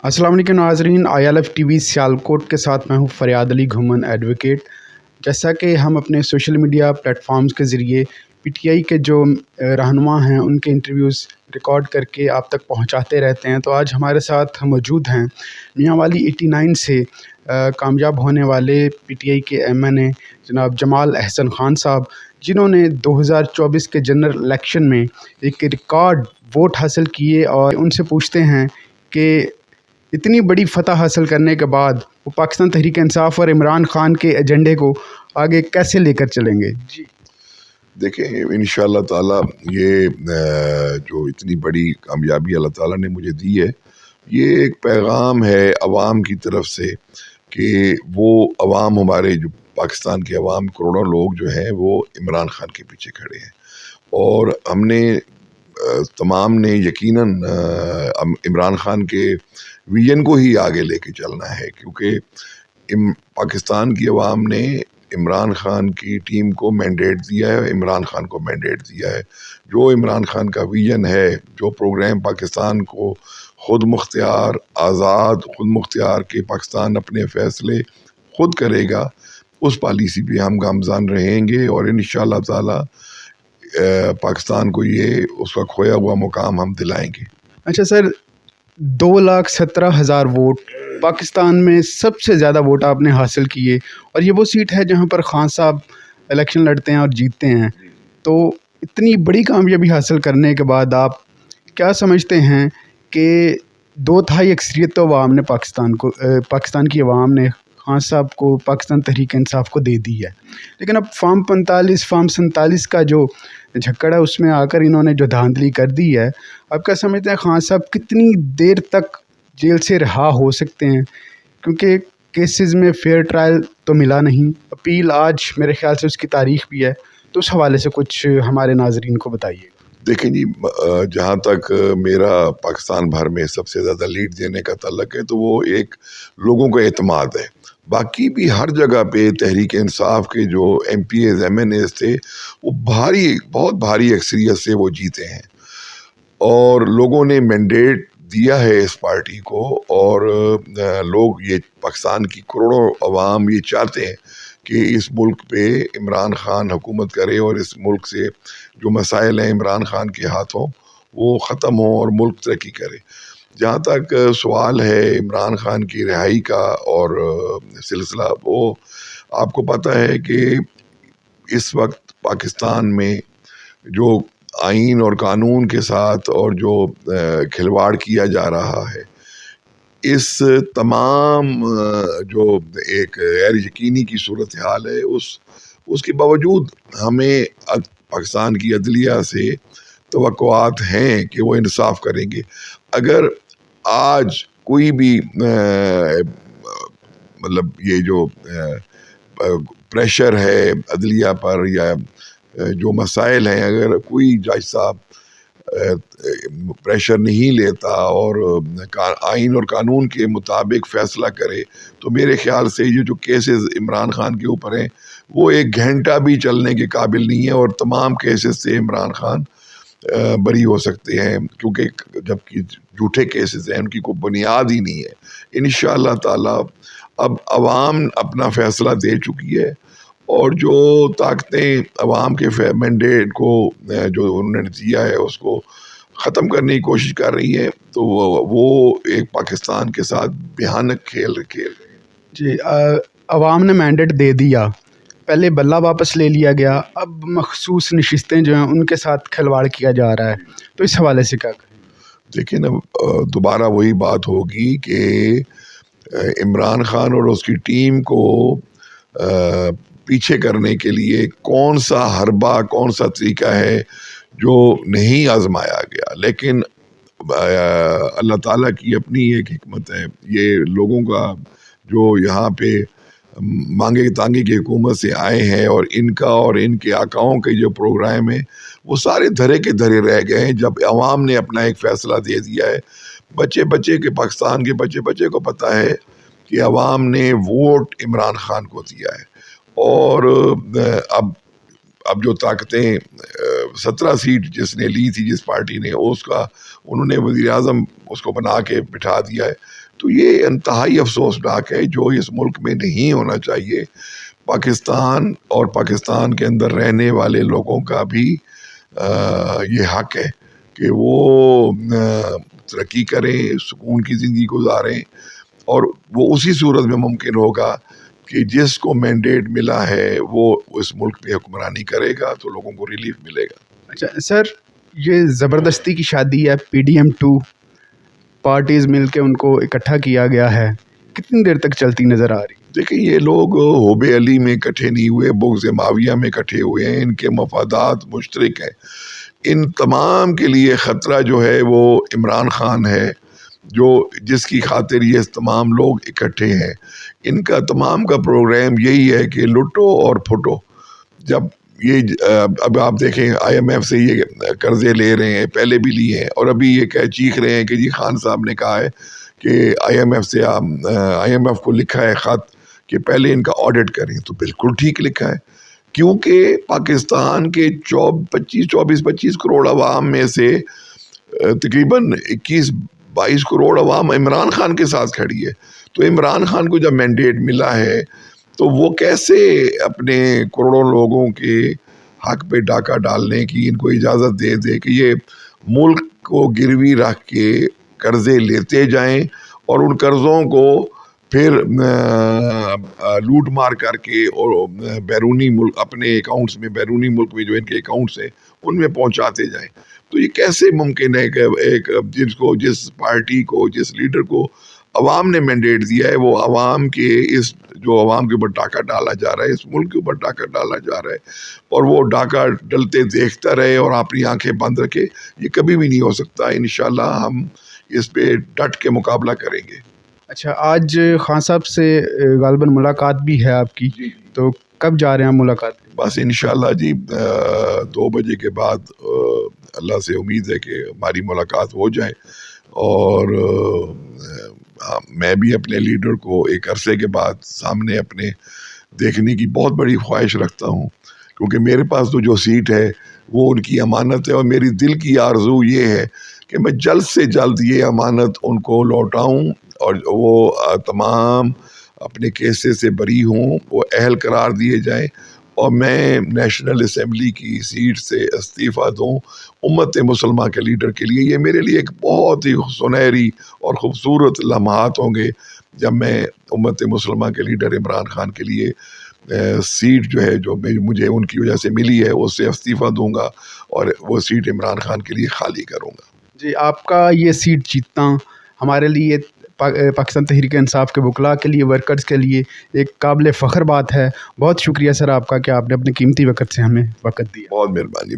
अस्सलाम वालेकुम नाज़रीन, ILF TV सियालकोट के साथ मैं हूँ फ़रियाद अली घुमन एडवोकेट। जैसा कि हम अपने सोशल मीडिया प्लेटफॉर्म्स के ज़रिए PTI के जो रहनुमा हैं उनके इंटरव्यूज़ रिकॉर्ड करके आप तक पहुँचाते रहते हैं, तो आज हमारे साथ मौजूद हैं मियाँ वाली 89 से कामयाब होने वाले PTI के MNA जनाब जमाल अहसन ख़ान साहब, जिन्होंने 2024 के जनरल इलेक्शन में एक रिकॉर्ड वोट हासिल किए। और उनसे पूछते हैं कि इतनी बड़ी फतह हासिल करने के बाद वो पाकिस्तान तहरीक इंसाफ और इमरान खान के एजेंडे को आगे कैसे लेकर चलेंगे। जी देखें, इंशाअल्लाह ताला ये जो इतनी बड़ी कामयाबी अल्लाह ताला ने मुझे दी है, ये एक पैगाम है अवाम की तरफ से कि वो अवाम, हमारे जो पाकिस्तान के अवाम करोड़ों लोग जो हैं वो इमरान खान के पीछे खड़े हैं। और हमने तमाम ने यकीनन इमरान खान के विजन को ही आगे लेके चलना है, क्योंकि पाकिस्तान की अवाम ने इमरान खान की टीम को मैंडेट दिया है, इमरान खान को मैंडेट दिया है। जो इमरान खान का विजन है, जो प्रोग्राम पाकिस्तान को खुद मुख्तियार, आज़ाद, खुद मुख्तियार के पाकिस्तान अपने फ़ैसले खुद करेगा, उस पॉलिसी पे हम गामज़ान रहेंगे और इंशाअल्लाह ताला पाकिस्तान को ये उसका खोया हुआ मुकाम हम दिलाएंगे। अच्छा सर, 2,17,000 वोट, पाकिस्तान में सबसे ज़्यादा वोट आपने हासिल किए और ये वो सीट है जहां पर खान साहब इलेक्शन लड़ते हैं और जीतते हैं। तो इतनी बड़ी कामयाबी हासिल करने के बाद आप क्या समझते हैं कि 2/3 अक्सरियत तो अवाम ने पाकिस्तान की अवाम ने खान साहब को, पाकिस्तान तहरीक इंसाफ को दे दी है, लेकिन अब फॉर्म 45, फॉर्म 47 का जो झक्कड़ है उसमें आकर इन्होंने जो धांधली कर दी है, आप क्या समझते हैं खान साहब कितनी देर तक जेल से रिहा हो सकते हैं? क्योंकि केसेस में फेयर ट्रायल तो मिला नहीं, अपील आज मेरे ख्याल से उसकी तारीख भी है, तो उस हवाले से कुछ हमारे नाजरीन को बताइए। देखें जी, जहाँ तक मेरा पाकिस्तान भर में सबसे ज़्यादा लीड देने का तल्लक है, तो वो एक लोगों का एतमाद है। बाकी भी हर जगह पे तहरीक इंसाफ के जो MPs MNAs थे, वो बहुत भारी अक्सरियत से वो जीते हैं और लोगों ने मैंडेट दिया है इस पार्टी को। और लोग, ये पाकिस्तान की करोड़ों अवाम ये चाहते हैं कि इस मुल्क पे इमरान खान हुकूमत करे और इस मुल्क से जो मसाइल हैं इमरान खान के हाथों वो ख़त्म हो और मुल्क तरक्की करे। जहाँ तक सवाल है इमरान खान की रिहाई का और सिलसिला, वो आपको पता है कि इस वक्त पाकिस्तान में जो आइन और कानून के साथ और जो खिलवाड़ किया जा रहा है, इस तमाम जो एक गैर यकीनी की सूरत हाल है, उसके बावजूद हमें पाकिस्तान की अदलिया से तवक्कुआत हैं कि वो इंसाफ करेंगे। अगर आज कोई भी मतलब ये जो प्रेशर है अदलिया पर या जो मसाइल हैं, अगर कोई जज साहब प्रेशर नहीं लेता और आइन और कानून के मुताबिक फ़ैसला करे, तो मेरे ख्याल से ये जो केसेस इमरान खान के ऊपर हैं वो एक घंटा भी चलने के काबिल नहीं है और तमाम केसेस से इमरान खान बरी हो सकते हैं, क्योंकि जबकि झूठे केसेस हैं, उनकी कोई बुनियाद ही नहीं है। इंशाअल्लाह ताला अब अवाम अपना फ़ैसला दे चुकी है और जो ताकतें अवाम के मैंडेट को जो उन्होंने दिया है उसको ख़त्म करने की कोशिश कर रही है, तो वो एक पाकिस्तान के साथ भयानक खेल रहे हैं। जी, अवाम ने मैंडेट दे दिया, पहले बल्ला वापस ले लिया गया, अब मखसूस नशिस्तें जो हैं उनके साथ खिलवाड़ किया जा रहा है, तो इस हवाले से क्या कहें? देखिए ना, दोबारा वही बात होगी कि इमरान खान और उसकी टीम को पीछे करने के लिए कौन सा हरबा, कौन सा तरीका है जो नहीं आजमाया गया। लेकिन अल्लाह ताला की अपनी एक हिकमत है, ये लोगों का जो यहाँ पे मांगे तांगे की हुकूमत से आए हैं और इनका और इनके आकाओं के जो प्रोग्राम है वो सारे धरे के धरे रह गए हैं। जब अवाम ने अपना एक फ़ैसला दे दिया है, बच्चे के पाकिस्तान के बच्चे को पता है कि अवाम ने वोट इमरान खान को दिया है। और अब जो ताकतें 17 सीट जिसने ली थी, जिस पार्टी ने, उसका उन्होंने वज़ीर आज़म उसको बना के बिठा दिया है। تو یہ انتہائی افسوسناک ہے، جو اس ملک میں نہیں ہونا چاہیے۔ پاکستان اور پاکستان کے اندر رہنے والے لوگوں کا بھی یہ حق ہے کہ وہ ترقی کریں، سکون کی زندگی گزاریں، اور وہ اسی صورت میں ممکن ہوگا کہ جس کو مینڈیٹ ملا ہے وہ اس ملک پہ حکمرانی کرے گا، تو لوگوں کو ریلیف ملے گا۔ اچھا سر، یہ زبردستی کی شادی ہے، PDM-2 پارٹیز مل کے ان کو اکٹھا کیا گیا ہے، کتنی دیر تک چلتی نظر آ رہی؟ دیکھیں، یہ لوگ حب علی میں اکٹھے نہیں ہوئے، بغض معاویہ میں اکٹھے ہوئے ہیں، ان کے مفادات مشترک ہیں۔ ان تمام کے لیے خطرہ جو ہے وہ عمران خان ہے، جس کی خاطر یہ تمام لوگ اکٹھے ہیں۔ ان کا تمام کا پروگرام یہی ہے کہ لٹو اور پھٹو۔ جب یہ اب آپ دیکھیں IMF سے یہ قرضے لے رہے ہیں، پہلے بھی لیے ہیں، اور ابھی یہ چیخ رہے ہیں کہ جی خان صاحب نے کہا ہے کہ IMF کو لکھا ہے خط کہ پہلے ان کا آڈٹ کریں، تو بالکل ٹھیک لکھا ہے، کیونکہ پاکستان کے 24-25 کروڑ عوام میں سے تقریباً 21-22 کروڑ عوام عمران خان کے ساتھ کھڑی ہے۔ تو عمران خان کو جب مینڈیٹ ملا ہے تو وہ کیسے اپنے کروڑوں لوگوں کے حق پہ ڈاکہ ڈالنے کی ان کو اجازت دے کہ یہ ملک کو گروی رکھ کے قرضے لیتے جائیں اور ان قرضوں کو پھر لوٹ مار کر کے اور بیرونی ملک اپنے اکاؤنٹس میں، بیرونی ملک میں جو ان کے اکاؤنٹس ہیں ان میں پہنچاتے جائیں؟ تو یہ کیسے ممکن ہے کہ جس پارٹی کو، جس لیڈر کو عوام نے مینڈیٹ دیا ہے، وہ عوام کے جو عوام کے اوپر ڈاکہ ڈالا جا رہا ہے، اس ملک کے اوپر ڈاکہ ڈالا جا رہا ہے، اور وہ ڈاکہ ڈلتے دیکھتا رہے اور اپنی آنکھیں بند رکھے؟ یہ کبھی بھی نہیں ہو سکتا۔ انشاءاللہ ہم اس پہ ڈٹ کے مقابلہ کریں گے۔ اچھا، آج خان صاحب سے غالباً ملاقات بھی ہے آپ کی، تو کب جا رہے ہیں ملاقات؟ بس انشاءاللہ جی 2 بجے کے بعد اللہ سے امید ہے کہ ہماری ملاقات ہو جائے، اور میں بھی اپنے لیڈر کو ایک عرصے کے بعد سامنے اپنے دیکھنے کی بہت بڑی خواہش رکھتا ہوں، کیونکہ میرے پاس تو جو سیٹ ہے وہ ان کی امانت ہے، اور میری دل کی آرزو یہ ہے کہ میں جلد سے جلد یہ امانت ان کو لوٹاؤں اور وہ تمام اپنے کیسز سے بری ہوں، وہ اہل قرار دیے جائیں، اور میں نیشنل اسمبلی کی سیٹ سے استعفیٰ دوں امت مسلمہ کے لیڈر کے لیے۔ یہ میرے لیے ایک بہت ہی سنہری اور خوبصورت لمحات ہوں گے جب میں امت مسلمہ کے لیڈر عمران خان کے لیے سیٹ جو ہے، جو مجھے ان کی وجہ سے ملی ہے، اس سے استعفیٰ دوں گا اور وہ سیٹ عمران خان کے لیے خالی کروں گا۔ جی، آپ کا یہ سیٹ جیتنا ہمارے لیے، پاکستان تحریک انصاف کے وکلاء کے لیے، ورکرز کے لیے ایک قابل فخر بات ہے۔ بہت شکریہ سر آپ کا کہ آپ نے اپنے قیمتی وقت سے ہمیں وقت دیا۔ بہت مہربانی۔